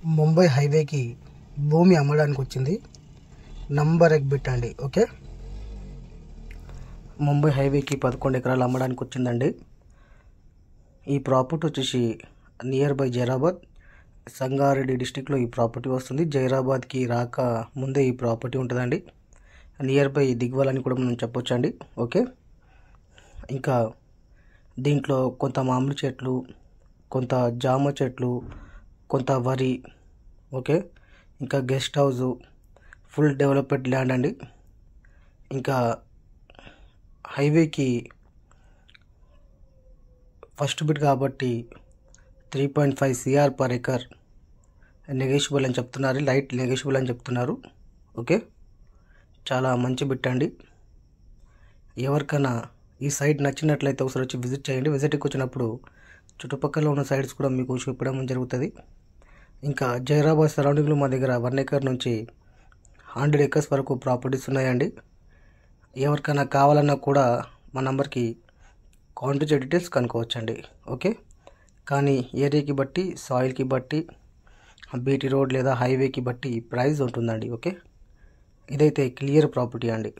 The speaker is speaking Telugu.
ముంబై హైవేకి భూమి అమ్మడానికి వచ్చింది. నంబర్ ఎగ్బిట్ అండి. ఓకే, ముంబై హైవేకి 11 ఎకరాలు అమ్మడానికి వచ్చిందండి. ఈ ప్రాపర్టీ వచ్చేసి నియర్ బై జైరాబాద్, సంగారెడ్డి డిస్టిక్లో ఈ ప్రాపర్టీ వస్తుంది. జైరాబాద్కి రాక ముందే ఈ ప్రాపర్టీ ఉంటుందండి. నియర్ బై దిగ్వాల్ అని కూడా మనం చెప్పొచ్చండి. ఓకే, ఇంకా దీంట్లో కొంత మామిడి చెట్లు, కొంత జామ చెట్లు, కొంత వరి, ఓకే, ఇంకా guest house, full developed land అండి. ఇంకా హైవేకి ఫస్ట్ బిట్ కాబట్టి 3.5 CR per acre నెగోషియబుల్ అని చెప్తున్నారు. లైట్ నెగోషియబుల్ అని చెప్తున్నారు. ఓకే, చాలా మంచి బిట్ అండి. ఎవరికైనా ఈ సైట్ నచ్చినట్లయితే ఒకసారి వచ్చి విజిట్ చేయండి. విజిట్కి వచ్చినప్పుడు చుట్టుపక్కల ఉన్న సైట్స్ కూడా మీకు చూపించడం జరుగుతుంది. ఇంకా జైరాబాద్ సరౌండింగ్లో మా దగ్గర 1 acre నుంచి 100 acres వరకు ప్రాపర్టీస్ ఉన్నాయండి. ఎవరికైనా కావాలన్నా కూడా మా నంబర్కి కాంటాక్ట్ డీటెయిల్స్ కనుక్కోవచ్చండి. ఓకే, కానీ ఏరియాకి బట్టి, సాయిల్కి బట్టి, బీటీ రోడ్ లేదా హైవేకి బట్టి ప్రైస్ ఉంటుందండి. ఓకే, ఇదైతే క్లియర్ ప్రాపర్టీ అండి.